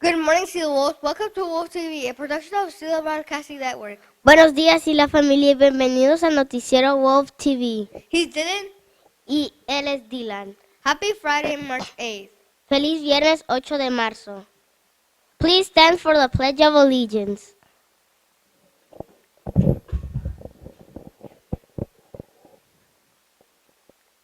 Good morning, Seal Wolf. Welcome to Wolf TV, a production of Seal Broadcasting Network. Buenos días y la familia y bienvenidos al noticiero Wolf TV. He's Dylan. Y él es Dylan. Happy Friday, March 8th. Feliz viernes 8 de marzo. Please stand for the Pledge of Allegiance.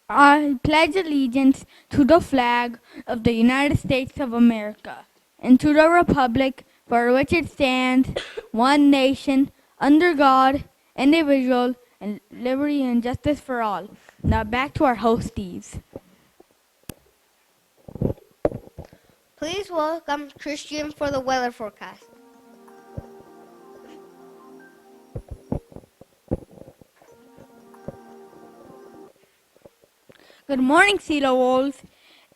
I pledge allegiance to the flag of the United States of America and to the republic for which it stands, one nation, under God, indivisible, and liberty and justice for all. Now back to our hosties. Please welcome Christian for the weather forecast. Good morning, CeeLo Wolves.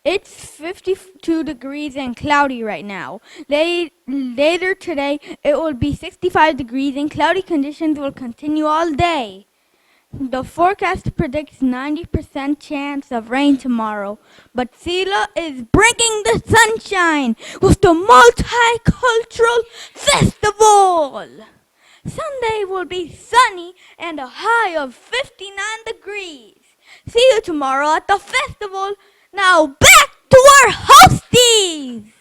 It's 52 degrees and cloudy right now. Later today, it will be 65 degrees and cloudy conditions will continue all day. The forecast predicts 90% chance of rain tomorrow, but CeeLo is bringing the sunshine with the Multicultural Festival. Sunday will be sunny and a high of 59 degrees. See you tomorrow at the festival. Now back to our hosties!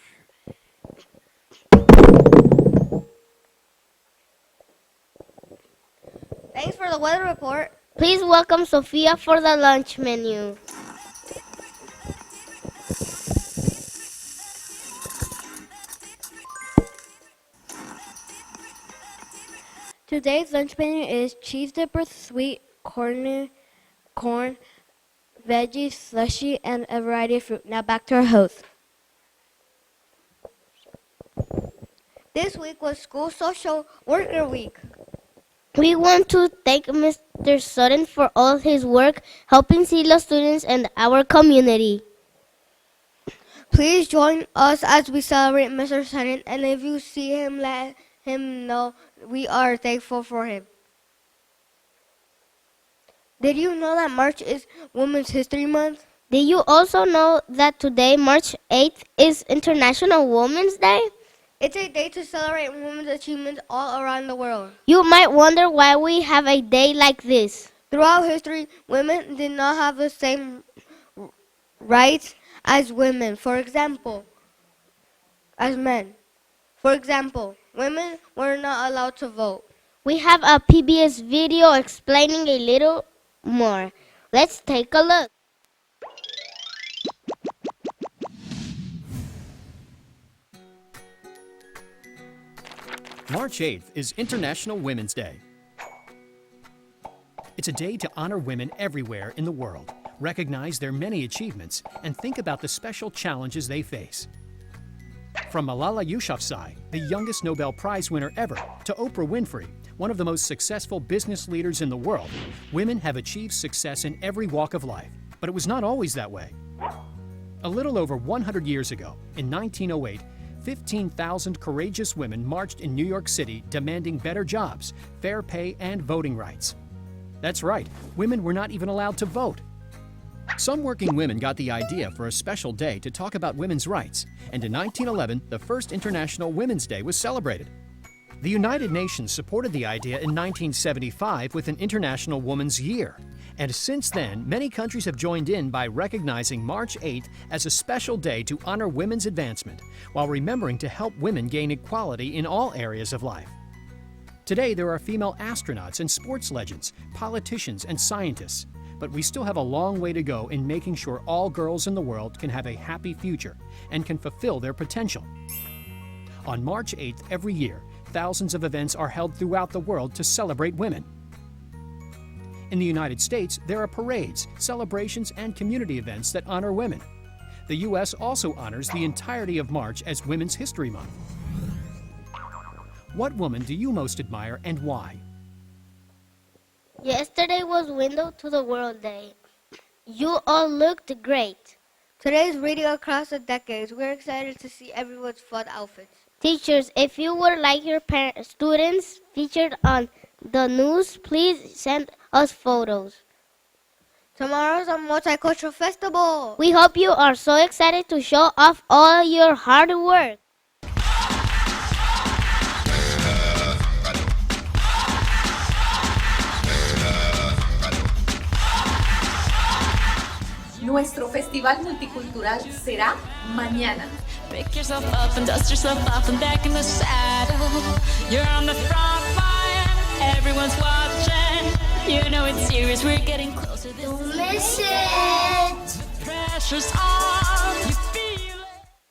Thanks for the weather report. Please welcome Sophia for the lunch menu. Today's lunch menu is cheese dipper, sweet corn, veggies, slushy, and a variety of fruit. Now back to our host. This week was School Social Worker Week. We want to thank Mr. Sutton for all his work helping CeeLo students and our community. Please join us as we celebrate Mr. Sutton, and if you see him, let him know we are thankful for him. Did you know that March is Women's History Month? Did you also know that today, March 8th, is International Women's Day? It's a day to celebrate women's achievements all around the world. You might wonder why we have a day like this. Throughout history, women did not have the same rights as women. For example, as men. For example, women were not allowed to vote. We have a PBS video explaining a little more. Let's take a look. March 8th is International Women's Day. It's a day to honor women everywhere in the world, recognize their many achievements, and think about the special challenges they face. From Malala Yousafzai, the youngest Nobel Prize winner ever, to Oprah Winfrey, one of the most successful business leaders in the world, women have achieved success in every walk of life. But it was not always that way. A little over 100 years ago, in 1908, 15,000 courageous women marched in New York City demanding better jobs, fair pay, and voting rights. That's right, women were not even allowed to vote. Some working women got the idea for a special day to talk about women's rights, and in 1911, the first International Women's Day was celebrated. The United Nations supported the idea in 1975 with an International Women's Year. And since then, many countries have joined in by recognizing March 8th as a special day to honor women's advancement, while remembering to help women gain equality in all areas of life. Today, there are female astronauts and sports legends, politicians and scientists, but we still have a long way to go in making sure all girls in the world can have a happy future and can fulfill their potential. On March 8th every year, thousands of events are held throughout the world to celebrate women. In the United States, there are parades, celebrations, and community events that honor women. The U.S. also honors the entirety of March as Women's History Month. What woman do you most admire and why? Yesterday was Window to the World Day. You all looked great. Today's Reading Across the Decades. We're excited to see everyone's fun outfits. Teachers, if you would like your students featured on the news, please send us photos. Tomorrow's a multicultural festival. We hope you are so excited to show off all your hard work. Nuestro festival multicultural será mañana. Pick yourself up and dust yourself off and back in the saddle. You're on the front line, everyone's watching. You know it's serious, we're getting closer. Don't miss it. Pressure's on, you feel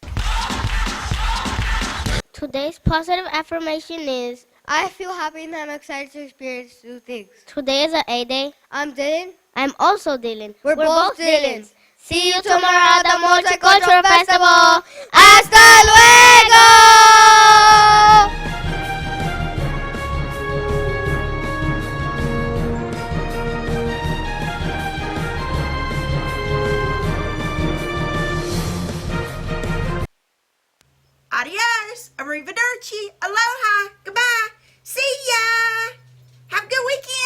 it. Today's positive affirmation is I feel happy and I'm excited to experience new things. today is an A day. I'm Dylan. I'm also Dylan. We're both Dylans. See you tomorrow at the Multicultural Festival. ¡Hasta luego! Adios, arrivederci, aloha, goodbye, see ya. Have a good weekend.